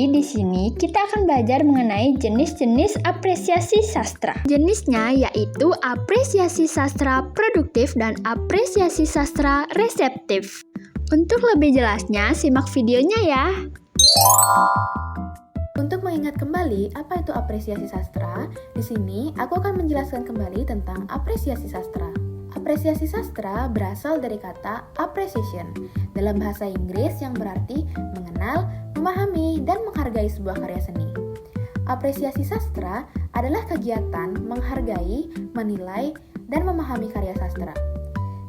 Jadi di sini kita akan belajar mengenai jenis-jenis apresiasi sastra. Jenisnya yaitu apresiasi sastra produktif dan apresiasi sastra reseptif. Untuk lebih jelasnya, simak videonya ya. Untuk mengingat kembali apa itu apresiasi sastra, di sini aku akan menjelaskan kembali tentang apresiasi sastra. Apresiasi sastra berasal dari kata appreciation dalam bahasa Inggris yang berarti mengenal, memahami, dan menghargai sebuah karya seni. Apresiasi sastra adalah kegiatan menghargai, menilai, dan memahami karya sastra.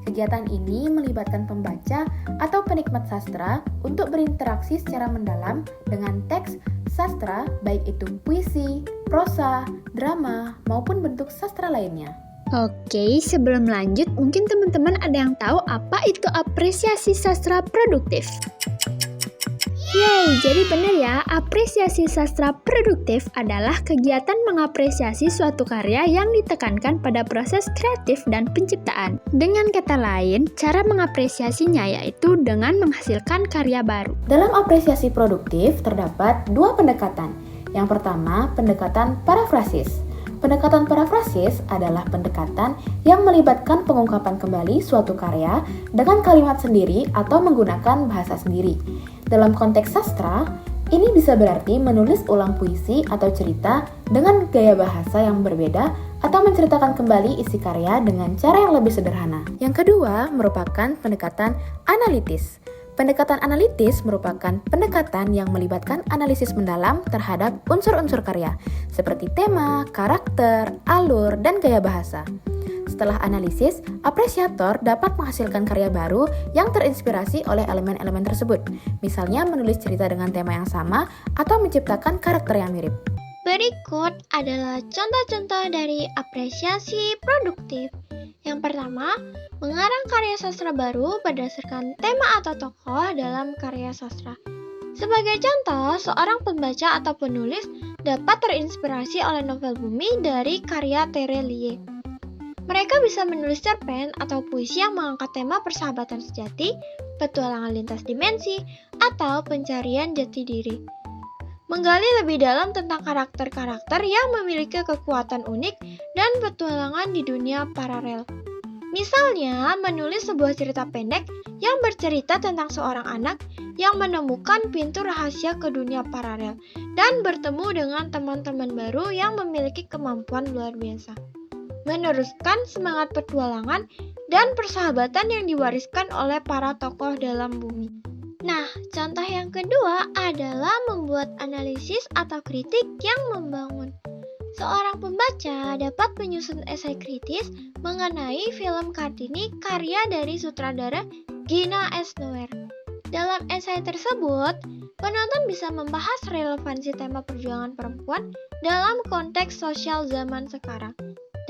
Kegiatan ini melibatkan pembaca atau penikmat sastra untuk berinteraksi secara mendalam dengan teks sastra, baik itu puisi, prosa, drama, maupun bentuk sastra lainnya. Oke, sebelum lanjut, mungkin teman-teman ada yang tahu apa itu apresiasi sastra produktif. Yeay, jadi benar ya, apresiasi sastra produktif adalah kegiatan mengapresiasi suatu karya yang ditekankan pada proses kreatif dan penciptaan. Dengan kata lain, cara mengapresiasinya yaitu dengan menghasilkan karya baru. Dalam apresiasi produktif terdapat dua pendekatan. Yang pertama, pendekatan parafrasis. Pendekatan parafrasis adalah pendekatan yang melibatkan pengungkapan kembali suatu karya dengan kalimat sendiri atau menggunakan bahasa sendiri. Dalam konteks sastra, ini bisa berarti menulis ulang puisi atau cerita dengan gaya bahasa yang berbeda atau menceritakan kembali isi karya dengan cara yang lebih sederhana. Yang kedua merupakan pendekatan analitis. Pendekatan analitis merupakan pendekatan yang melibatkan analisis mendalam terhadap unsur-unsur karya, seperti tema, karakter, alur, dan gaya bahasa. Setelah analisis, apresiator dapat menghasilkan karya baru yang terinspirasi oleh elemen-elemen tersebut, misalnya menulis cerita dengan tema yang sama atau menciptakan karakter yang mirip. Berikut adalah contoh-contoh dari apresiasi produktif. Yang pertama, mengarang karya sastra baru berdasarkan tema atau tokoh dalam karya sastra. Sebagai contoh, seorang pembaca atau penulis dapat terinspirasi oleh novel Bumi dari karya Tere Liye. Mereka bisa menulis cerpen atau puisi yang mengangkat tema persahabatan sejati, petualangan lintas dimensi, atau pencarian jati diri. Menggali lebih dalam tentang karakter-karakter yang memiliki kekuatan unik dan petualangan di dunia paralel. Misalnya, menulis sebuah cerita pendek yang bercerita tentang seorang anak yang menemukan pintu rahasia ke dunia paralel dan bertemu dengan teman-teman baru yang memiliki kemampuan luar biasa. Meneruskan semangat petualangan dan persahabatan yang diwariskan oleh para tokoh dalam Bumi. Nah, contoh yang kedua adalah membuat analisis atau kritik yang membangun. Seorang pembaca dapat menyusun esai kritis mengenai film Kartini karya dari sutradara Gina Esnoer. Dalam esai tersebut, penonton bisa membahas relevansi tema perjuangan perempuan dalam konteks sosial zaman sekarang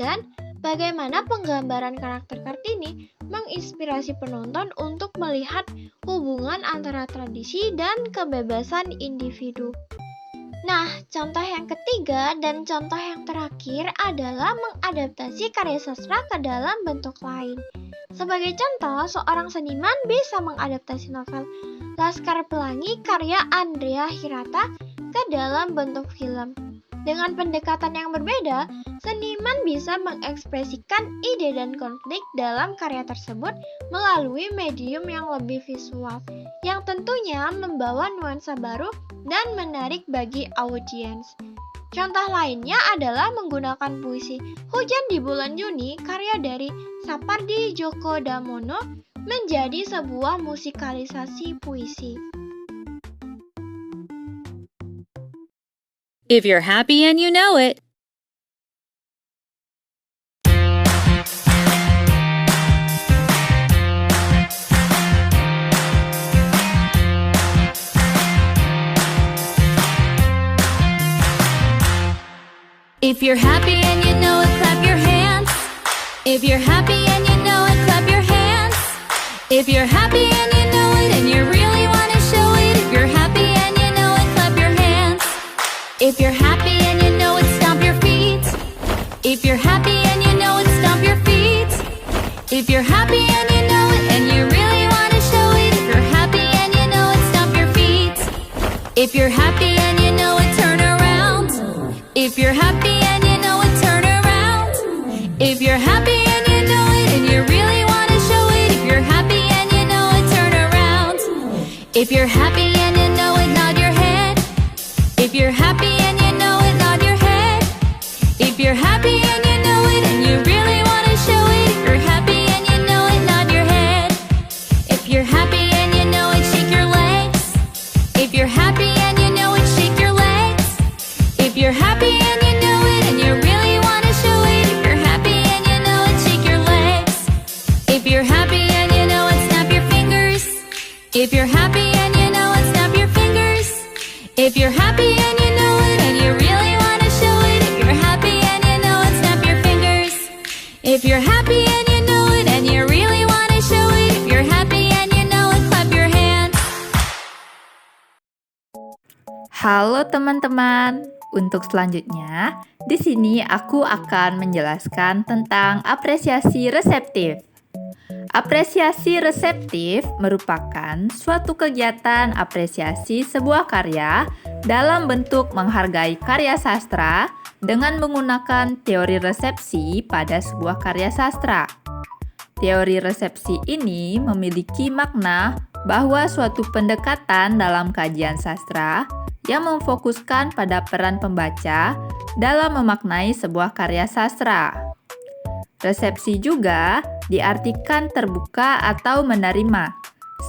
dan bagaimana penggambaran karakter Kartini menginspirasi penonton untuk melihat hubungan antara tradisi dan kebebasan individu. Nah, contoh yang ketiga dan contoh yang terakhir adalah mengadaptasi karya sastra ke dalam bentuk lain. Sebagai contoh, seorang seniman bisa mengadaptasi novel Laskar Pelangi karya Andrea Hirata ke dalam bentuk film. Dengan pendekatan yang berbeda, seniman bisa mengekspresikan ide dan konflik dalam karya tersebut melalui medium yang lebih visual, yang tentunya membawa nuansa baru dan menarik bagi audiens. Contoh lainnya adalah menggunakan puisi Hujan di Bulan Juni karya dari Sapardi Djoko Damono menjadi sebuah musikalisasi puisi. If you're happy and you know it. If you're happy and you know it, clap your hands. If you're happy and you know it, clap your hands. If you're happy and you know it and you really want to show it, if you're happy and you know it, clap your hands. If you're happy and you know it, stomp your feet. If you're happy and you know it, stomp your feet. If you're happy and you know it and you really want to show it, if you're happy and you know it, stomp your feet. If If you're happy and you know it, turn around. If you're happy and you know it, turn around. If you're happy and you know it and you really want to show it, if you're happy and you know it, turn around. If you're happy and you know it, nod your head. If you're happy and you know it, nod your head. If you're happy and you know it and you really want to show it, if you're happy and you know it, nod your head. If you're happy and you know it, shake your legs. If you're happy and you know it, shake your legs. If you're happy and you know it and you really want to show it, if you're happy and you know it, shake your legs. If you're happy and you know it, snap your fingers. If you're happy and you know it, snap your fingers. If you're happy and you know it and you really want to show it, if you're happy and you know it, snap your fingers. If you're happy and you know it and you really want to show it, if you're happy and you know it, clap your hands. Halo teman-teman, untuk selanjutnya di sini aku akan menjelaskan tentang apresiasi reseptif. Apresiasi reseptif merupakan suatu kegiatan apresiasi sebuah karya dalam bentuk menghargai karya sastra dengan menggunakan teori resepsi pada sebuah karya sastra. Teori resepsi ini memiliki makna bahwa suatu pendekatan dalam kajian sastra yang memfokuskan pada peran pembaca dalam memaknai sebuah karya sastra. Resepsi juga diartikan terbuka atau menerima,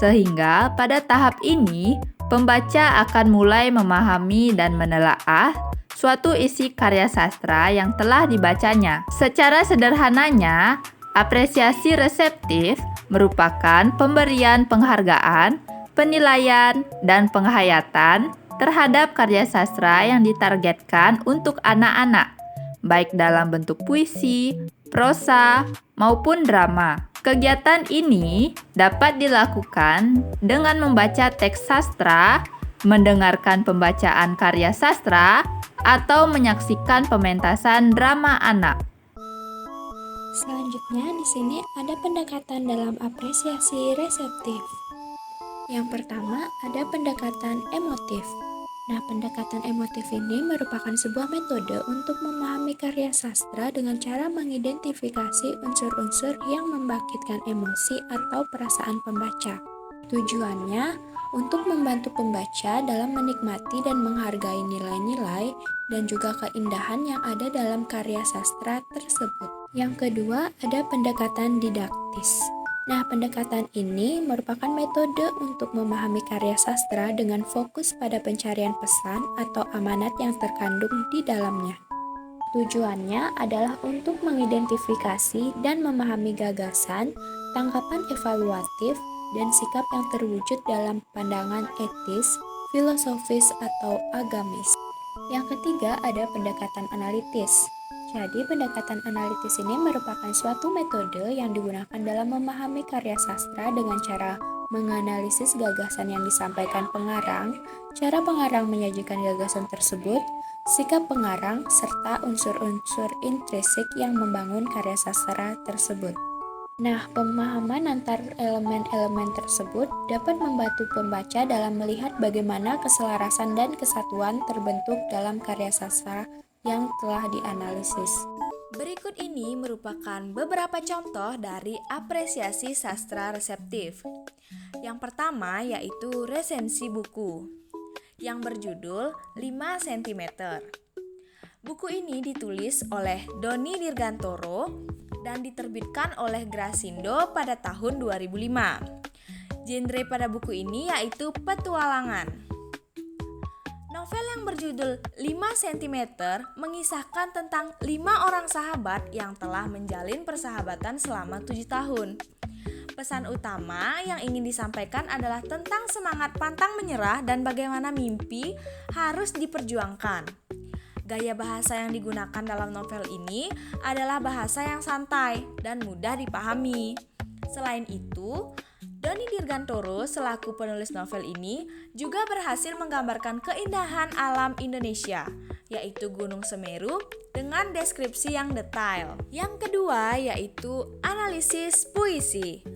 sehingga pada tahap ini pembaca akan mulai memahami dan menelaah suatu isi karya sastra yang telah dibacanya. Secara sederhananya, apresiasi reseptif merupakan pemberian penghargaan, penilaian, dan penghayatan terhadap karya sastra yang ditargetkan untuk anak-anak, baik dalam bentuk puisi, prosa, maupun drama. Kegiatan ini dapat dilakukan dengan membaca teks sastra, mendengarkan pembacaan karya sastra, atau menyaksikan pementasan drama anak. Selanjutnya di sini ada pendekatan dalam apresiasi reseptif. Yang pertama ada pendekatan emotif. Nah, pendekatan emotif ini merupakan sebuah metode untuk memahami karya sastra dengan cara mengidentifikasi unsur-unsur yang membangkitkan emosi atau perasaan pembaca. Tujuannya untuk membantu pembaca dalam menikmati dan menghargai nilai-nilai dan juga keindahan yang ada dalam karya sastra tersebut. Yang kedua, ada pendekatan didaktis. Nah, pendekatan ini merupakan metode untuk memahami karya sastra dengan fokus pada pencarian pesan atau amanat yang terkandung di dalamnya. Tujuannya adalah untuk mengidentifikasi dan memahami gagasan, tanggapan evaluatif, dan sikap yang terwujud dalam pandangan etis, filosofis, atau agamis. Yang ketiga, ada pendekatan analitis. Jadi, pendekatan analitis ini merupakan suatu metode yang digunakan dalam memahami karya sastra dengan cara menganalisis gagasan yang disampaikan pengarang, cara pengarang menyajikan gagasan tersebut, sikap pengarang, serta unsur-unsur intrinsik yang membangun karya sastra tersebut. Nah, pemahaman antar elemen-elemen tersebut dapat membantu pembaca dalam melihat bagaimana keselarasan dan kesatuan terbentuk dalam karya sastra yang telah dianalisis. Berikut ini merupakan beberapa contoh dari apresiasi sastra reseptif. Yang pertama yaitu resensi buku yang berjudul 5 cm. Buku ini ditulis oleh Doni Dirgantoro dan diterbitkan oleh Grasindo pada tahun 2005. Genre pada buku ini yaitu petualangan. Novel yang berjudul 5 cm mengisahkan tentang 5 orang sahabat yang telah menjalin persahabatan selama 7 tahun. Pesan utama yang ingin disampaikan adalah tentang semangat pantang menyerah dan bagaimana mimpi harus diperjuangkan. Gaya bahasa yang digunakan dalam novel ini adalah bahasa yang santai dan mudah dipahami. Selain itu, Doni Dirgantoro selaku penulis novel ini juga berhasil menggambarkan keindahan alam Indonesia, yaitu Gunung Semeru dengan deskripsi yang detail. Yang kedua yaitu analisis puisi.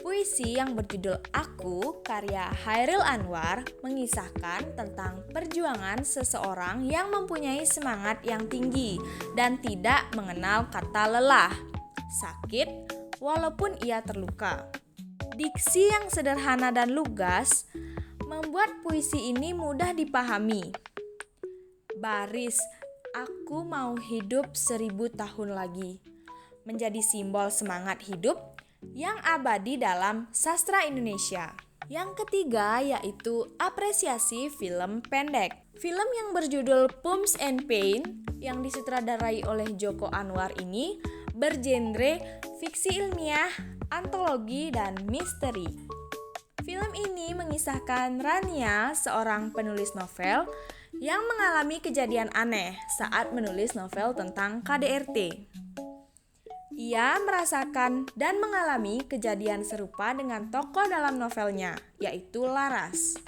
Puisi yang berjudul Aku, karya Chairil Anwar, mengisahkan tentang perjuangan seseorang yang mempunyai semangat yang tinggi dan tidak mengenal kata lelah, sakit, walaupun ia terluka. Diksi yang sederhana dan lugas membuat puisi ini mudah dipahami. Baris, aku mau hidup 1000 tahun lagi, menjadi simbol semangat hidup yang abadi dalam sastra Indonesia. Yang ketiga yaitu apresiasi film pendek. Film yang berjudul Pumps and Pain yang disutradarai oleh Joko Anwar ini bergenre fiksi ilmiah, antologi, dan misteri. Film ini mengisahkan Rania, seorang penulis novel yang mengalami kejadian aneh saat menulis novel tentang KDRT. Ia merasakan dan mengalami kejadian serupa dengan tokoh dalam novelnya, yaitu Laras.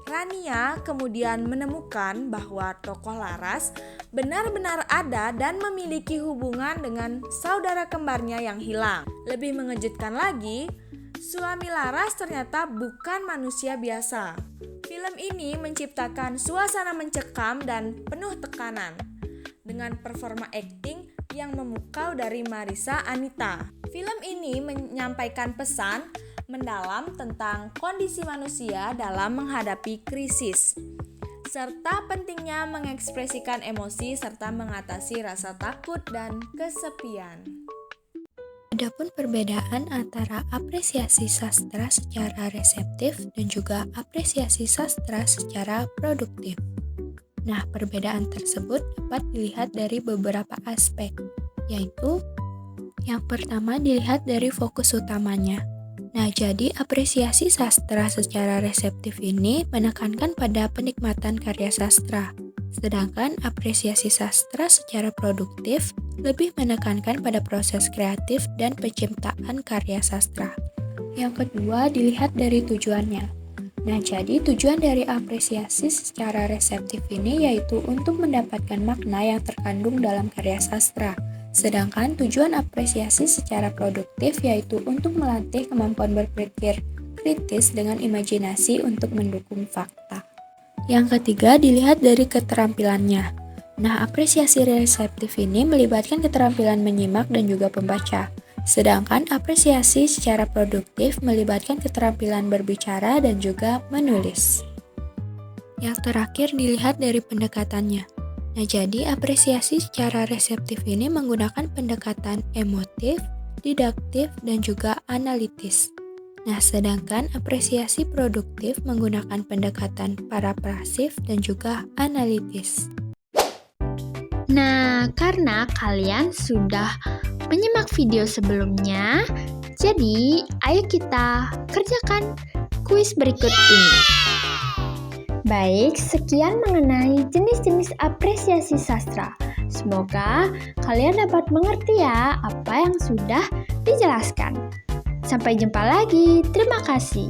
Rania kemudian menemukan bahwa tokoh Laras benar-benar ada dan memiliki hubungan dengan saudara kembarnya yang hilang. Lebih mengejutkan lagi, suami Laras ternyata bukan manusia biasa. Film ini menciptakan suasana mencekam dan penuh tekanan dengan performa akting yang memukau dari Marissa Anita. Film ini menyampaikan pesan mendalam tentang kondisi manusia dalam menghadapi krisis, serta pentingnya mengekspresikan emosi serta mengatasi rasa takut dan kesepian. Adapun perbedaan antara apresiasi sastra secara reseptif dan juga apresiasi sastra secara produktif. Nah, perbedaan tersebut dapat dilihat dari beberapa aspek, yaitu yang pertama dilihat dari fokus utamanya. Nah, jadi apresiasi sastra secara reseptif ini menekankan pada penikmatan karya sastra, sedangkan apresiasi sastra secara produktif lebih menekankan pada proses kreatif dan penciptaan karya sastra. Yang kedua dilihat dari tujuannya. Nah, jadi tujuan dari apresiasi secara reseptif ini yaitu untuk mendapatkan makna yang terkandung dalam karya sastra. Sedangkan tujuan apresiasi secara produktif yaitu untuk melatih kemampuan berpikir kritis dengan imajinasi untuk mendukung fakta. Yang ketiga dilihat dari keterampilannya. Nah, apresiasi reseptif ini melibatkan keterampilan menyimak dan juga pembaca. Sedangkan apresiasi secara produktif melibatkan keterampilan berbicara dan juga menulis. Yang terakhir dilihat dari pendekatannya. Nah, jadi apresiasi secara reseptif ini menggunakan pendekatan emotif, didaktif, dan juga analitis. Nah, sedangkan apresiasi produktif menggunakan pendekatan parafrasif dan juga analitis. Nah, karena kalian sudah menyimak video sebelumnya, jadi ayo kita kerjakan kuis berikut ini. Baik, sekian mengenai jenis-jenis apresiasi sastra. Semoga kalian dapat mengerti ya apa yang sudah dijelaskan. Sampai jumpa lagi, terima kasih.